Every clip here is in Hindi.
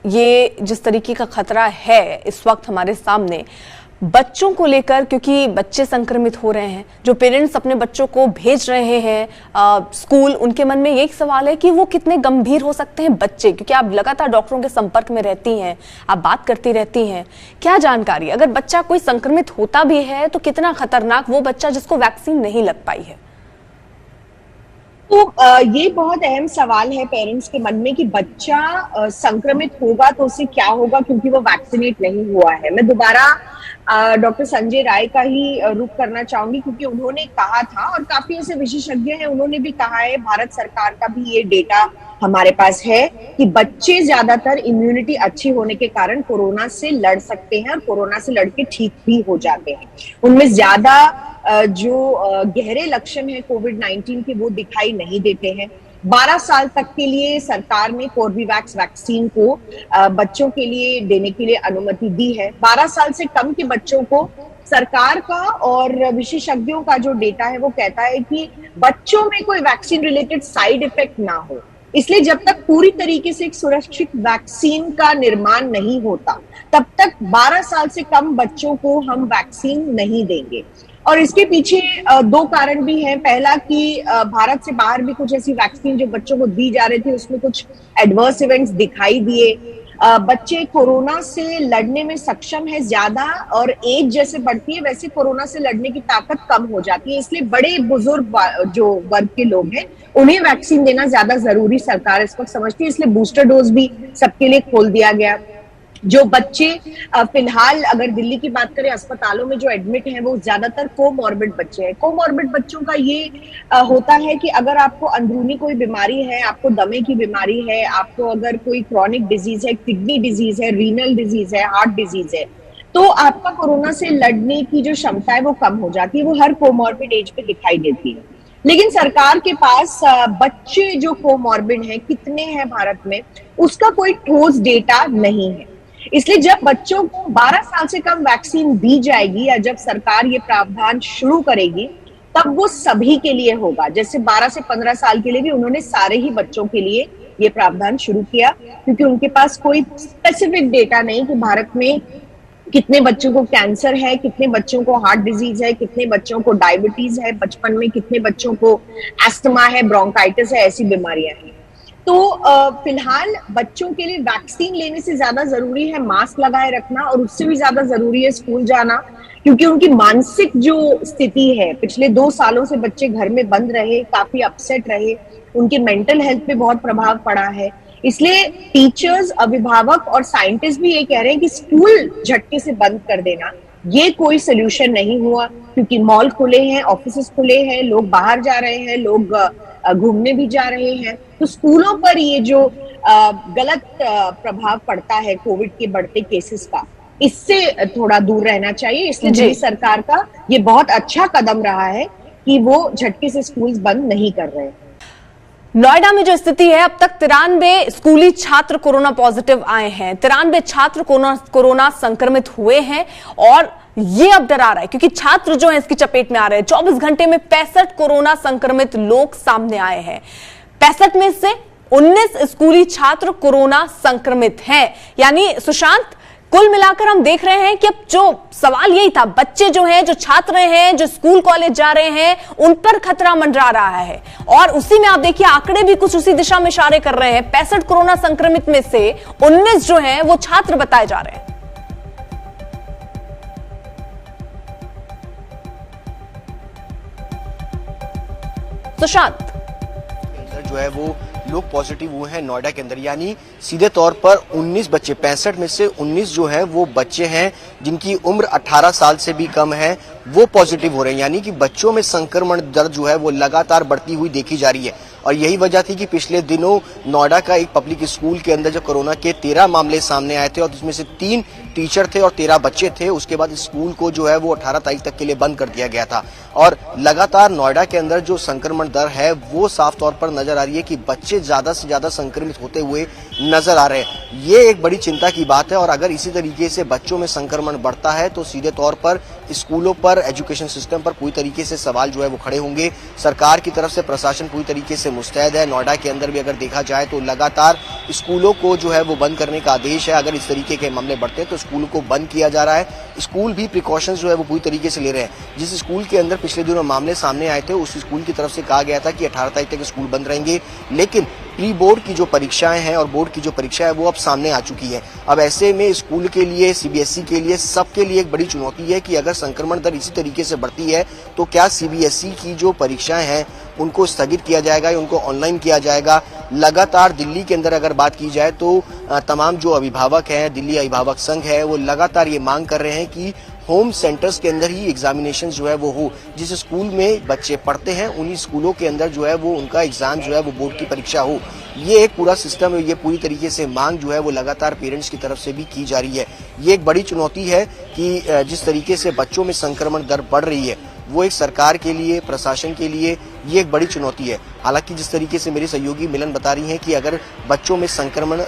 ये जिस तरीके का खतरा है इस वक्त हमारे सामने बच्चों को लेकर, क्योंकि बच्चे संक्रमित हो रहे हैं, जो पेरेंट्स अपने बच्चों को भेज रहे हैं स्कूल, उनके मन में यही सवाल है कि वो कितने गंभीर हो सकते हैं बच्चे, क्योंकि आप लगातार डॉक्टरों के संपर्क में रहती हैं, आप बात करती रहती हैं। क्या जानकारी, अगर बच्चा कोई संक्रमित होता भी है तो कितना खतरनाक वो बच्चा जिसको वैक्सीन नहीं लग पाई है? तो ये बहुत अहम सवाल है पेरेंट्स के मन में कि बच्चा संक्रमित होगा तो उसे क्या होगा, क्योंकि वो वैक्सीनेट नहीं हुआ है। मैं दोबारा डॉक्टर संजय राय का ही रुख करना चाहूंगी, क्योंकि उन्होंने कहा था, और काफी ऐसे विशेषज्ञ हैं उन्होंने भी कहा है, भारत सरकार का भी ये डेटा हमारे पास है कि बच्चे ज्यादातर इम्यूनिटी अच्छी होने के कारण कोरोना से लड़ सकते हैं और कोरोना से लड़के ठीक भी हो जाते हैं। उनमें ज्यादा जो गहरे लक्षण है कोविड-19 के वो दिखाई नहीं देते हैं। 12 साल तक के लिए सरकार ने कोर्बेवैक्स वैक्सीन को बच्चों के लिए देने के लिए अनुमति दी है। 12 साल से कम के बच्चों को सरकार का और विशेषज्ञों का जो डेटा है वो कहता है कि बच्चों में कोई वैक्सीन रिलेटेड साइड इफेक्ट ना हो। इसलिए जब तक पूरी तरीके से एक सुरक्षित वैक्सीन का निर्माण नहीं होता तब तक 12 साल से कम बच्चों को हम वैक्सीन नहीं देंगे। और इसके पीछे दो कारण भी हैं। पहला कि भारत से बाहर भी कुछ ऐसी वैक्सीन जो बच्चों को दी जा रही थी उसमें कुछ एडवर्स इवेंट्स दिखाई दिए। बच्चे कोरोना से लड़ने में सक्षम है ज्यादा, और एज जैसे बढ़ती है वैसे कोरोना से लड़ने की ताकत कम हो जाती है। इसलिए बड़े बुजुर्ग जो वर्ग के लोग हैं उन्हें वैक्सीन देना ज्यादा जरूरी सरकार इस वक्त समझती है, इसलिए बूस्टर डोज भी सबके लिए खोल दिया गया। जो बच्चे फिलहाल अगर दिल्ली की बात करें अस्पतालों में जो एडमिट हैं वो ज्यादातर कोमॉर्बिड बच्चे हैं। कोमॉर्बिड बच्चों का ये होता है कि अगर आपको अंदरूनी कोई बीमारी है, आपको दमे की बीमारी है, आपको अगर कोई क्रॉनिक डिजीज है, किडनी डिजीज है, रीनल डिजीज है, हार्ट डिजीज है, तो आपका कोरोना से लड़ने की जो क्षमता है वो कम हो जाती है। वो हर कोमॉर्बिड एज पे दिखाई देती है। लेकिन सरकार के पास बच्चे जो कोमॉर्बिड हैं कितने हैं भारत में, उसका कोई ठोस डेटा नहीं है। इसलिए जब बच्चों को 12 साल से कम वैक्सीन दी जाएगी या जब सरकार ये प्रावधान शुरू करेगी तब वो सभी के लिए होगा। जैसे 12 से 15 साल के लिए भी उन्होंने सारे ही बच्चों के लिए ये प्रावधान शुरू किया, क्योंकि उनके पास कोई स्पेसिफिक डेटा नहीं कि भारत में कितने बच्चों को कैंसर है, कितने बच्चों को हार्ट डिजीज है, कितने बच्चों को डायबिटीज है, बचपन में कितने बच्चों को एस्थमा है, ब्रोंकाइटिस है, ऐसी बीमारियां हैं। तो फिलहाल बच्चों के लिए वैक्सीन लेने से ज्यादा जरूरी है मास्क लगाए रखना, और उससे भी ज्यादा जरूरी है स्कूल जाना, क्योंकि उनकी मानसिक जो स्थिति है, पिछले 2 सालों से बच्चे घर में बंद रहे, काफी अपसेट रहे, उनके मेंटल हेल्थ पे बहुत प्रभाव पड़ा है। इसलिए टीचर्स, अभिभावक और साइंटिस्ट भी ये कह रहे हैं कि स्कूल झटके से बंद कर देना ये कोई सोल्यूशन नहीं हुआ, क्योंकि मॉल खुले हैं, ऑफिस खुले हैं, लोग बाहर जा रहे हैं, लोग घूमने भी जा रहे हैं। तो स्कूलों पर ये जो गलत प्रभाव पड़ता है कोविड के बढ़ते केसेस का, इससे थोड़ा दूर रहना चाहिए। इसलिए दिल्ली सरकार का ये बहुत अच्छा कदम रहा है कि वो झटके से स्कूल बंद नहीं कर रहे हैं। नोएडा में जो स्थिति है, अब तक 93 स्कूली छात्र कोरोना पॉजिटिव आए हैं, 93 छात्र कोरोना संक्रमित हुए हैं, और ये अब डरा रहा है क्योंकि छात्र जो है इसकी चपेट में आ रहे हैं। 24 घंटे में 65 कोरोना संक्रमित लोग सामने आए हैं। 65 में से 19 स्कूली छात्र कोरोना संक्रमित हैं। यानी सुशांत, कुल मिलाकर हम देख रहे हैं कि अब जो सवाल यही था, बच्चे जो हैं, जो छात्र हैं, जो स्कूल कॉलेज जा रहे हैं, उन पर खतरा मंडरा रहा है। और उसी में आप देखिए आंकड़े भी कुछ उसी दिशा में इशारे कर रहे हैं। 65 कोरोना संक्रमित में से 19 जो हैं वो छात्र बताए जा रहे हैं। सुशांत, जो है वो लोग पॉजिटिव हुए हैं नोएडा के अंदर, यानी सीधे तौर पर 19 बच्चे, 65 में से 19 जो है वो बच्चे हैं जिनकी उम्र 18 साल से भी कम है, वो पॉजिटिव हो रहे हैं। यानी कि बच्चों में संक्रमण दर जो है वो लगातार बढ़ती हुई देखी जा रही है। और यही वजह थी कि पिछले दिनों नोएडा का एक पब्लिक स्कूल के अंदर जब कोरोना के 13 मामले सामने आए थे और उसमें से 3 टीचर थे और 13 बच्चे थे, उसके बाद स्कूल को जो है वो 18 तारीख तक के लिए बंद कर दिया गया था। और लगातार नोएडा के अंदर जो संक्रमण दर है वो साफ तौर पर नजर आ रही है कि बच्चे ज्यादा से ज्यादा संक्रमित होते हुए नजर आ रहे हैं। ये एक बड़ी चिंता की बात है, और अगर इसी तरीके से बच्चों में संक्रमण बढ़ता है तो सीधे तौर पर स्कूलों पर, एजुकेशन सिस्टम पर पूरी तरीके से सवाल जो है वो खड़े होंगे। सरकार की तरफ से प्रशासन पूरी तरीके से मुस्तैद है। नोएडा के अंदर भी अगर देखा जाए तो लगातार स्कूलों को जो है वो बंद करने का आदेश है। अगर इस तरीके के मामले बढ़ते हैं तो स्कूल को बंद किया जा रहा है। स्कूल भी प्रिकॉशंस जो है वो पूरी तरीके से ले रहे हैं। जिस स्कूल के अंदर पिछले दिनों मामले सामने आए थे उस स्कूल की तरफ से कहा गया था कि 18 तारीख तक स्कूल बंद रहेंगे, लेकिन प्री बोर्ड की जो परीक्षाएं हैं और बोर्ड की जो परीक्षा है वो अब सामने आ चुकी है। अब ऐसे में स्कूल के लिए, सीबीएसई के लिए, सबके लिए एक बड़ी चुनौती है कि अगर संक्रमण दर इसी तरीके से बढ़ती है तो क्या सीबीएसई की जो परीक्षाएं हैं उनको स्थगित किया जाएगा या उनको ऑनलाइन किया जाएगा। लगातार दिल्ली के अंदर अगर बात की जाए तो तमाम जो अभिभावक हैं, दिल्ली अभिभावक संघ है, वो लगातार ये मांग कर रहे हैं कि होम सेंटर्स के अंदर ही एग्जामिनेशन जो है वो हो। जिस स्कूल में बच्चे पढ़ते हैं उन्हीं स्कूलों के अंदर जो है वो उनका एग्जाम जो है वो बोर्ड की परीक्षा हो। ये एक पूरा सिस्टम है, ये पूरी तरीके से मांग जो है वो लगातार पेरेंट्स की तरफ से भी की जा रही है। ये एक बड़ी चुनौती है कि जिस तरीके से बच्चों में संक्रमण दर बढ़ रही है वो एक सरकार के लिए, प्रशासन के लिए ये एक बड़ी चुनौती है। हालांकि जिस तरीके से मेरी सहयोगी मिलन बता रही हैं कि अगर बच्चों में संक्रमण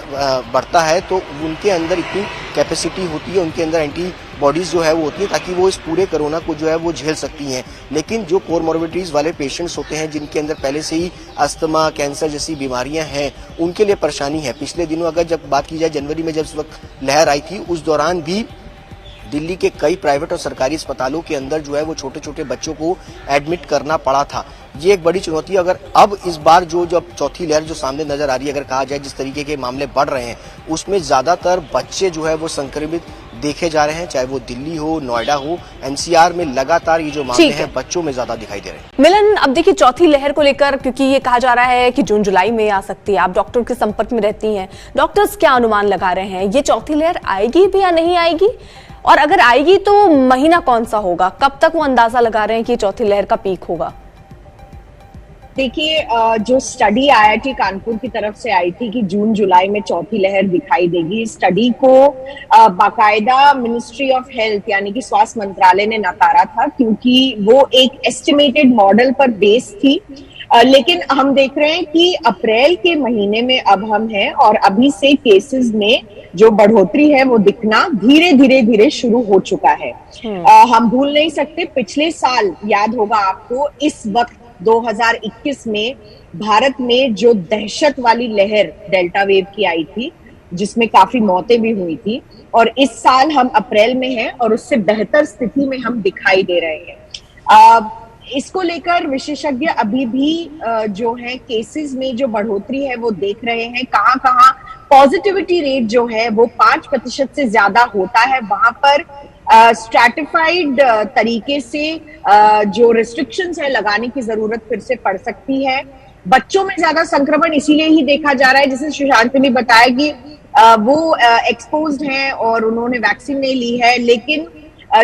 बढ़ता है तो उनके अंदर इतनी कैपेसिटी होती है, उनके अंदर एंटीबॉडीज जो है वो होती है ताकि वो इस पूरे कोरोना को जो है वो झेल सकती हैं। लेकिन जो कोमॉर्बिडिटीज वाले पेशेंट्स होते हैं, जिनके अंदर पहले से ही अस्थमा, कैंसर जैसी बीमारियां हैं, उनके लिए परेशानी है। पिछले दिनों अगर जब बात की जाए, जनवरी में जब इस वक्त लहर आई थी, उस दौरान भी दिल्ली के कई प्राइवेट और सरकारी अस्पतालों के अंदर जो है वो छोटे छोटे बच्चों को एडमिट करना पड़ा था। ये एक बड़ी चुनौती है। अगर अब इस बार जो जब चौथी लहर जो सामने नजर आ रही है, अगर कहा जाए जिस तरीके के मामले बढ़ रहे हैं उसमें ज्यादातर बच्चे जो है वो संक्रमित देखे जा रहे हैं, चाहे वो दिल्ली हो, नोएडा हो। एनसीआर में लगातार ये जो मामले हैं बच्चों में ज्यादा दिखाई दे रहे हैं। मिलन, अब देखिए चौथी लहर को लेकर, क्योंकि ये कहा जा रहा है कि जून जुलाई में आ सकती है, आप डॉक्टर के संपर्क में रहती हैं, डॉक्टर्स क्या अनुमान लगा रहे हैं, ये चौथी लहर आएगी भी या नहीं आएगी? और अगर आएगी तो महीना कौन सा होगा? कब तक वो अंदाजा लगा रहे हैं कि चौथी लहर का पीक होगा? देखिए, जो स्टडी आईआईटी कानपुर की तरफ से आई थी कि जून जुलाई में चौथी लहर दिखाई देगी, इस स्टडी को बाकायदा मिनिस्ट्री ऑफ हेल्थ यानी कि स्वास्थ्य मंत्रालय ने नकारा था, क्योंकि वो एक एस्टिमेटेड मॉडल पर बेस थी। लेकिन हम देख रहे हैं कि अप्रैल के महीने में अब हम हैं और अभी से केसेस में जो बढ़ोतरी है वो दिखना धीरे धीरे शुरू हो चुका है। हम भूल नहीं सकते, पिछले साल याद होगा आपको, इस वक्त 2021 में भारत में जो दहशत वाली लहर डेल्टा वेव की आई थी, जिसमें काफी मौतें भी हुई थी, और इस साल हम अप्रैल में हैं और उससे बेहतर स्थिति में हम दिखाई दे रहे हैं। इसको लेकर विशेषज्ञ अभी भी जो है केसेस में जो बढ़ोतरी है वो देख रहे हैं। कहाँ कहाँ पॉजिटिविटी रेट जो है वो 5% से ज्यादा होता है, वहां पर स्ट्रैटिफाइड तरीके से जो रिस्ट्रिक्शंस है लगाने की जरूरत फिर से पड़ सकती है। बच्चों में ज्यादा संक्रमण इसीलिए ही देखा जा रहा है, जैसे सुशांत ने बताया कि वो एक्सपोज्ड हैं और उन्होंने वैक्सीन नहीं ली है, लेकिन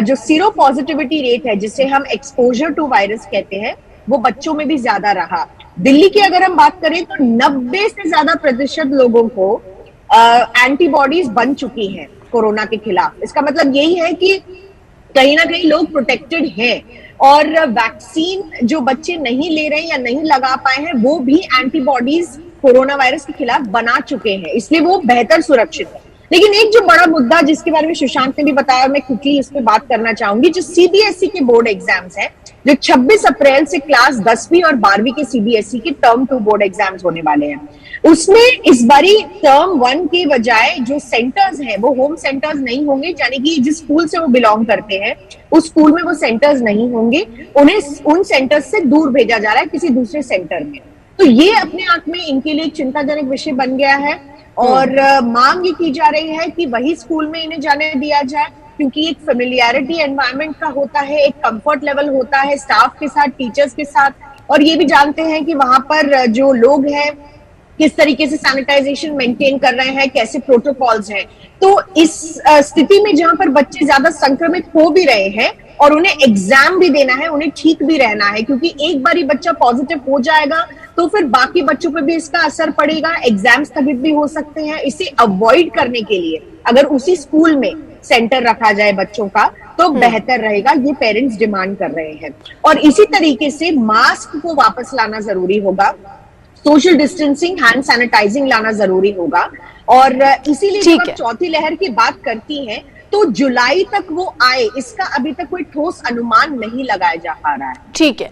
जो सीरो पॉजिटिविटी रेट है, जिसे हम एक्सपोजर टू वायरस कहते हैं, वो बच्चों में भी ज्यादा रहा। दिल्ली की अगर हम बात करें तो 90 से ज्यादा प्रतिशत लोगों को एंटीबॉडीज बन चुकी हैं कोरोना के खिलाफ। इसका मतलब यही है कि कहीं ना कहीं लोग प्रोटेक्टेड हैं, और वैक्सीन जो बच्चे नहीं ले रहे हैं या नहीं लगा पाए हैं वो भी एंटीबॉडीज कोरोना वायरस के खिलाफ बना चुके हैं, इसलिए वो बेहतर सुरक्षित है। लेकिन एक जो बड़ा मुद्दा जिसके बारे में सुशांत ने भी बताया, मैं क्विकली इस पे बात करना चाहूंगी, जो सीबीएसई के बोर्ड एग्जाम्स हैं, जो 26 अप्रैल से क्लास 10वीं और 12वीं के सीबीएसई के टर्म 2 बोर्ड एग्जाम्स होने वाले हैं। उसमें इस बारी टर्म 1 के बजाय जो सेंटर्स हैं वो होम सेंटर्स नहीं होंगे, यानी कि जिस स्कूल से वो बिलोंग करते हैं उस स्कूल में वो सेंटर्स नहीं होंगे, उन्हें उन सेंटर्स से दूर भेजा जा रहा है किसी दूसरे सेंटर में। तो ये अपने आप में इनके लिए एक चिंताजनक विषय बन गया है, और मांग ये की जा रही है कि वही स्कूल में इन्हें जाने दिया जाए, क्योंकि एक फेमिलियरिटी एनवायरनमेंट का होता है, एक कंफर्ट लेवल होता है स्टाफ के साथ, टीचर्स के साथ, और ये भी जानते हैं कि वहां पर जो लोग हैं किस तरीके से सैनिटाइजेशन मेंटेन कर रहे हैं, कैसे प्रोटोकॉल्स हैं। तो इस स्थिति में जहां पर बच्चे ज्यादा संक्रमित हो भी रहे हैं और उन्हें एग्जाम भी देना है, उन्हें ठीक भी रहना है, क्योंकि एक बार ही बच्चा पॉजिटिव हो जाएगा तो फिर बाकी बच्चों पर भी इसका असर पड़ेगा, एग्जाम स्थगित भी हो सकते हैं। इसे अवॉइड करने के लिए अगर उसी स्कूल में सेंटर रखा जाए बच्चों का तो बेहतर रहेगा, ये पेरेंट्स डिमांड कर रहे हैं। और इसी तरीके से मास्क को वापस लाना जरूरी होगा, सोशल डिस्टेंसिंग, हैंड सैनिटाइजिंग लाना जरूरी होगा। और इसीलिए जब आप चौथी लहर की बात करती हैं तो जुलाई तक वो आए, इसका अभी तक कोई ठोस अनुमान नहीं लगाया जा पा रहा है। ठीक है।